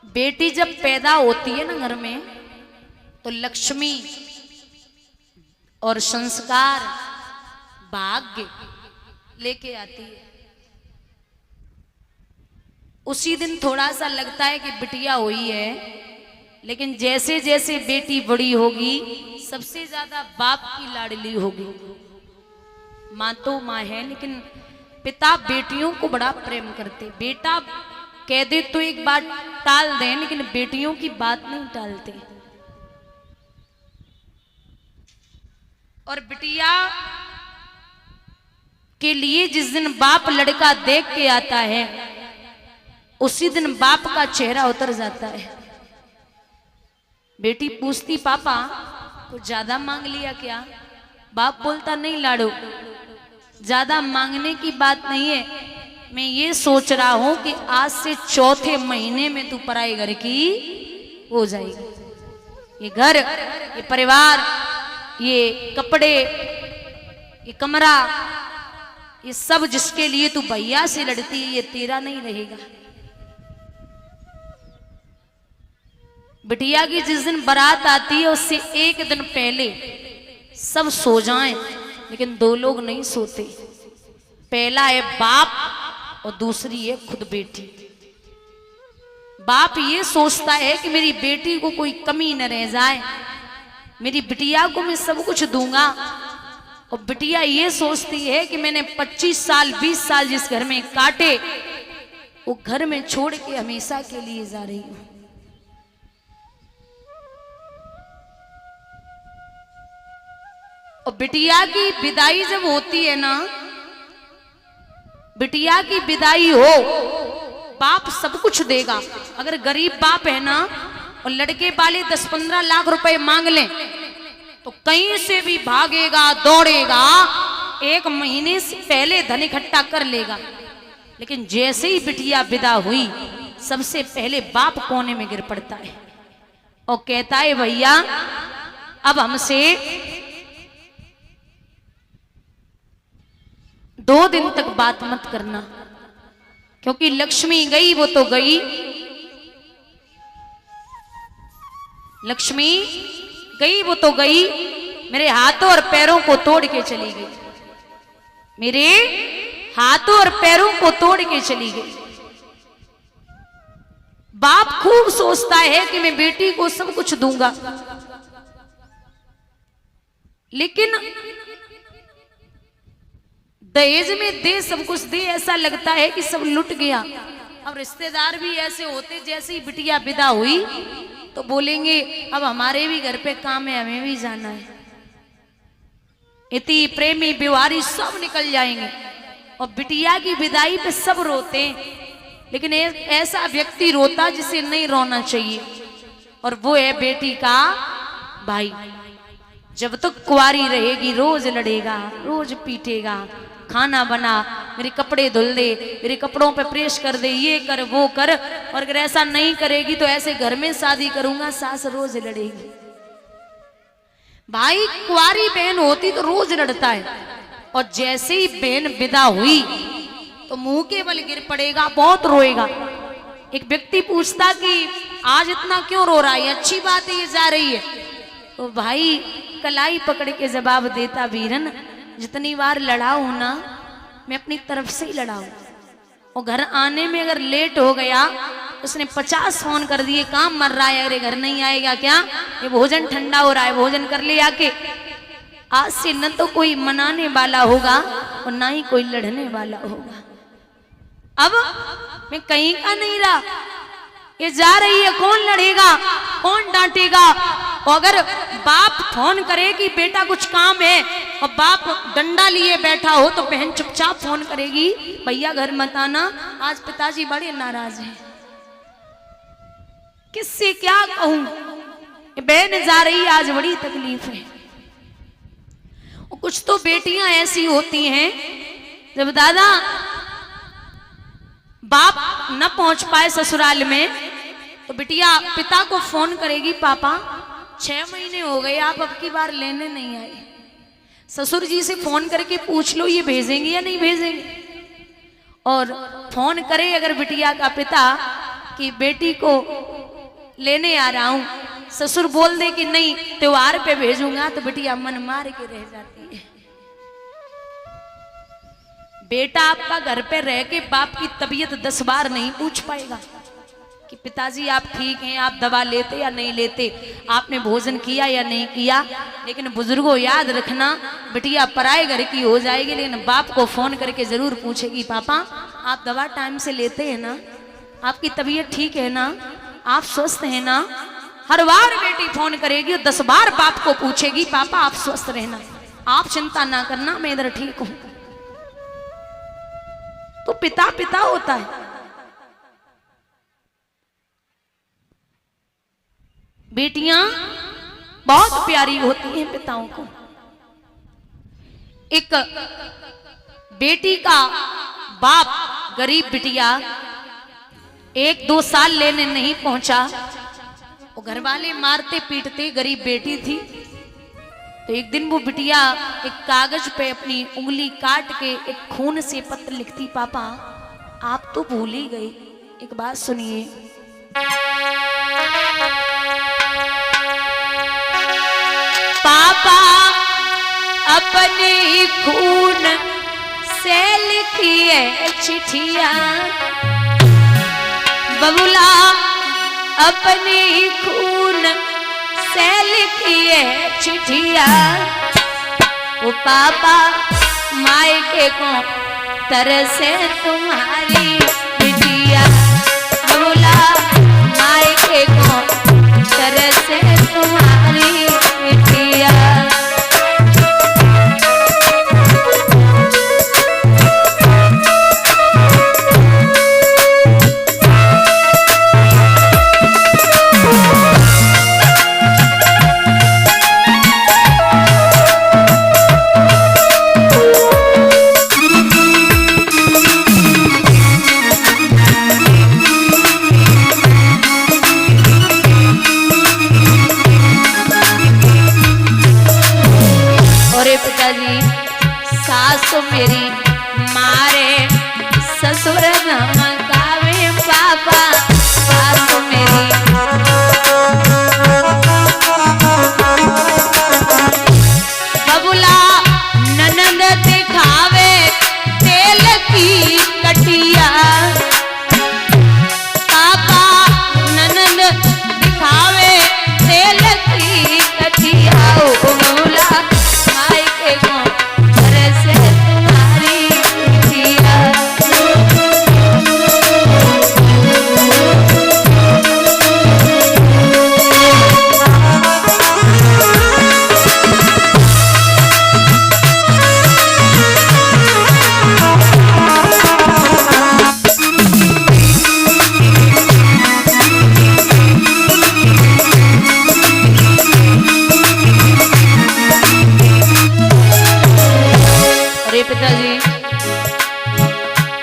बेटी जब पैदा होती है ना घर में, तो लक्ष्मी और संस्कार भाग्य लेके आती है। उसी दिन थोड़ा सा लगता है कि बिटिया हुई है, लेकिन जैसे जैसे बेटी बड़ी होगी सबसे ज्यादा बाप की लाडली होगी। माँ तो माँ है, लेकिन पिता बेटियों को बड़ा प्रेम करते। बेटा कह दे तो एक बात टाल दें, लेकिन बेटियों की बात नहीं टालते। और बिटिया के लिए जिस दिन बाप लड़का देख के आता है, उसी दिन बाप का चेहरा उतर जाता है। बेटी पूछती पापा कुछ ज्यादा मांग लिया क्या? बाप बोलता नहीं लाडो, ज्यादा मांगने की बात नहीं है, मैं ये सोच रहा हूं कि आज से चौथे महीने में तू पराई घर की हो जाएगी। ये घर, ये परिवार, ये कपड़े, ये कमरा, ये सब जिसके लिए तू भैया से लड़ती है, ये तेरा नहीं रहेगा। बिटिया की जिस दिन बारात आती है उससे एक दिन पहले सब सो जाएं, लेकिन दो लोग नहीं सोते। पहला है बाप और दूसरी है खुद बेटी। बाप ये सोचता है कि मेरी बेटी को कोई कमी न रह जाए, मेरी बिटिया को मैं सब कुछ दूंगा। और बिटिया ये सोचती है कि मैंने 25 साल 20 साल जिस घर में काटे, वो घर में छोड़ के हमेशा के लिए जा रही हूं। और बिटिया की विदाई जब होती है ना, बिटिया की विदाई हो, बाप सब कुछ देगा। अगर गरीब बाप है ना और लड़के वाले 10-15 लाख रुपए मांग लें तो कहीं से भी भागेगा, दौड़ेगा, 1 महीने से पहले धन इकट्ठा कर लेगा। लेकिन जैसे ही बिटिया विदा हुई, सबसे पहले बाप कोने में गिर पड़ता है और कहता है भैया अब हमसे 2 दिन तक बात मत करना, क्योंकि लक्ष्मी गई वो तो गई, लक्ष्मी गई वो तो गई, मेरे हाथों और पैरों को तोड़ के चली गई, मेरे हाथों और पैरों को तोड़ के चली गई। बाप खूब सोचता है कि मैं बेटी को सब कुछ दूंगा, लेकिन दहेज में दे, सब कुछ दे, ऐसा लगता है कि सब लुट गया। अब रिश्तेदार भी ऐसे होते, जैसे ही बिटिया विदा हुई तो बोलेंगे अब हमारे भी घर पे काम है, हमें भी जाना है। इति प्रेमी बिवारी सब निकल जाएंगे और बिटिया की विदाई पे सब रोते, लेकिन ऐसा व्यक्ति रोता जिसे नहीं रोना चाहिए, और वो है बेटी का भाई। जब तक कुंवारी रहेगी रोज लड़ेगा, रोज पीटेगा, खाना बना, मेरे कपड़े धुल दे, मेरे कपड़ों पे प्रेस कर दे, ये कर वो कर, और अगर ऐसा नहीं करेगी तो ऐसे घर में शादी करूंगा, सास रोज लड़ेगी। भाई कुंवारी बहन होती तो रोज लड़ता है, और जैसे ही बहन विदा हुई तो मुंह के बल गिर पड़ेगा, बहुत रोएगा। एक व्यक्ति पूछता कि आज इतना क्यों रो रहा है, अच्छी बात है ये जा रही है। तो भाई कलाई पकड़ के जवाब देता, वीरन जितनी बार लड़ा हूं ना, मैं अपनी तरफ से ही लड़ा हूं, और घर आने में अगर लेट हो गया उसने 50 फोन कर दिए, काम मर रहा है, अरे घर नहीं आएगा क्या, ये भोजन ठंडा हो रहा है, भोजन कर ले आके। आज से न तो कोई मनाने वाला होगा और ना ही कोई लड़ने वाला होगा। अब मैं कहीं का नहीं रहा, ये जा रही है, कौन लड़ेगा, कौन डांटेगा। और अगर बाप फोन करे कि बेटा कुछ काम है और बाप डंडा लिए बैठा हो, तो बहन चुपचाप फोन करेगी, भैया घर मत आना, आज पिताजी बड़े नाराज हैं। किससे क्या कहूं, बहन जा रही आज बड़ी तकलीफ है। और कुछ तो बेटियां ऐसी होती हैं, जब दादा बाप न पहुंच पाए ससुराल में तो बिटिया पिता को फोन करेगी, पापा 6 महीने हो गए आप अब की बार लेने नहीं आए, ससुर जी से फोन करके पूछ लो ये भेजेंगे या नहीं भेजेंगे। और फोन करे अगर बिटिया का पिता कि बेटी को लेने आ रहा हूं, ससुर बोल दे कि नहीं त्योहार पे भेजूंगा, तो बिटिया मन मार के रह जाती है। बेटा आपका घर पे रह के बाप की तबीयत 10 बार नहीं पूछ पाएगा कि पिताजी आप ठीक हैं, आप दवा लेते या नहीं लेते, आपने भोजन किया या नहीं किया। लेकिन बुजुर्गों याद रखना, बिटिया पराए घर की हो जाएगी, लेकिन बाप को फोन करके जरूर पूछेगी, पापा आप दवा टाइम से लेते हैं ना, आपकी तबीयत ठीक है ना, आप स्वस्थ हैं ना। हर बार बेटी फोन करेगी और 10 बार बाप को पूछेगी, पापा आप स्वस्थ रहना, आप चिंता ना करना, मैं इधर ठीक हूं। तो पिता पिता होता है। बेटियां बहुत प्यारी होती हैं पिताओं को। एक बेटी का बाप गरीब बिटिया 1-2 साल लेने नहीं पहुंचा, वो घर वाले मारते पीटते, गरीब बेटी थी। तो एक दिन वो बिटिया एक कागज पे अपनी उंगली काट के एक खून से पत्र लिखती, पापा आप तो भूल ही गए, एक बात सुनिए। पापा अपने खून से लिखी है चिट्ठिया, बबुला अपने खून से लिखी है चिट्ठिया। वो पापा मायके को तरसे तुम्हारी बिटिया, बबुला मायके को तरसे तुम्हारी बिटिया। सासु मेरी मारे ससुर धमकावे पापा, सासु मेरी बबुला ननद दिखावे तेल की कटिया, पापा ननद दिखावे तेल की कटिया। ओ बबुला मायके को पिताजी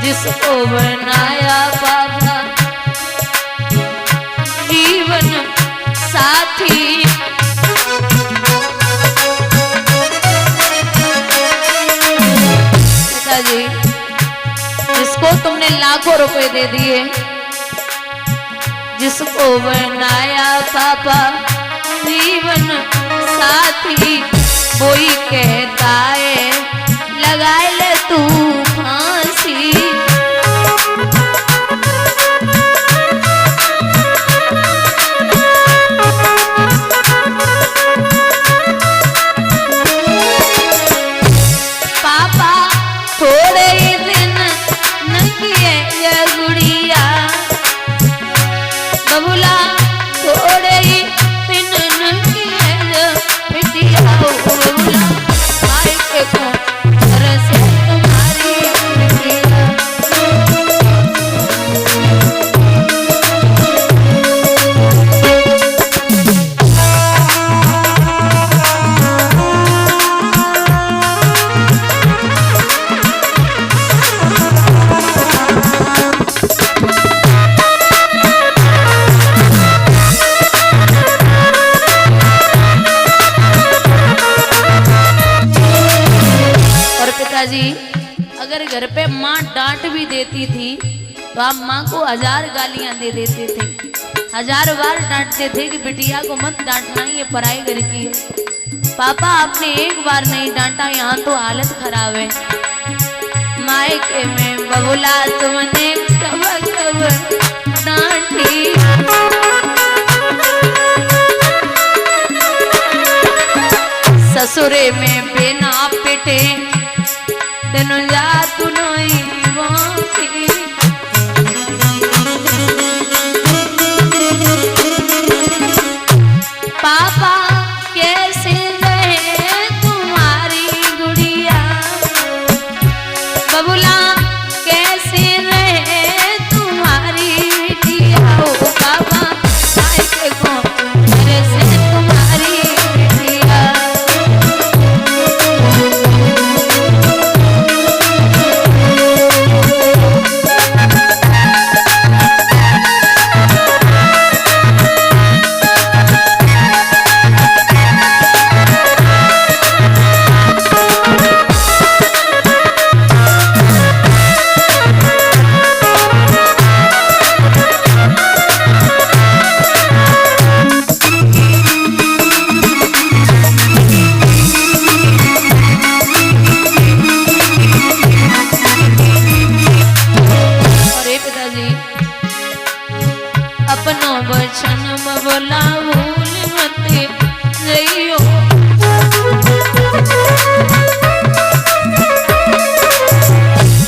जिसको बनाया पापा जीवन साथी, पिताजी जिसको तुमने लाखों रुपए दे दिए, जिसको बनाया पापा जीवन साथी, कोई कहता है लगा ले तू फांसी। पापा थोड़े ही दिन नंगिए ये गुड़िया, बबुला थोड़े ही दिन नंगिए ये बिटिया। बबुला मायके को तरसे तुम्हारी बिटिया। जी अगर घर पे माँ डांट भी देती थी तो आप माँ को 1000 गालियां दे देते थे, हजारों बार डांटते थे कि बिटिया को मत डांटना, ये पढ़ाई घर की है। पापा आपने एक बार नहीं डांटा, यहाँ तो हालत खराब है। मायके में बबुला तुमने कब कब डांटी, ससुरे में बिना पिटे दिन जात नहीं बाकी। पापा कैसे रहे तुम्हारी गुड़िया, बबुला कैसे रहे तुम्हारी बिटिया। ओ पापा मायके को मेरे से तुम्हारी बिटिया। अपनो बचन बबुला भूल मत जइयो,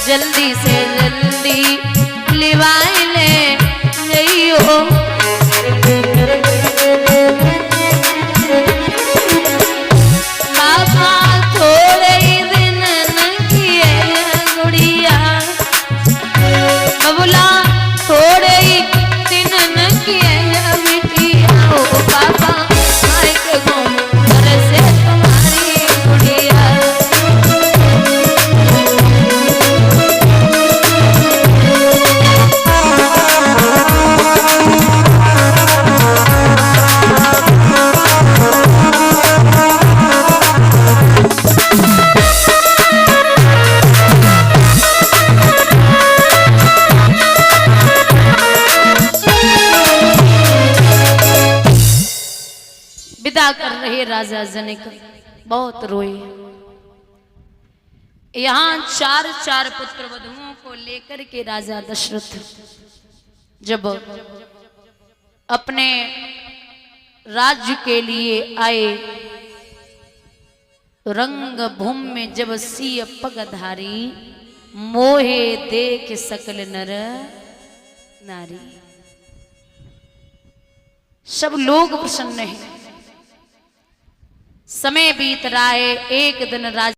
जल्दी से जल्दी लिवाई ले जइयो। बाबा थोड़े ही दिन न किए गुड़िया, बबुला थोड़े ही पापा मायके को मेरे से तुम्हारी गुड़िया। विदा कर रहे राजा जनक, बहुत रोए। यहाँ चार पुत्र वधुओं को लेकर के राजा दशरथ जब अपने राज्य के लिए आए, तो रंग भूमि में जब सिय पगधारी, मोहे देख सकल नर नारी। सब लोग प्रसन्न हैं। समय बीत रहा है। एक दिन राजा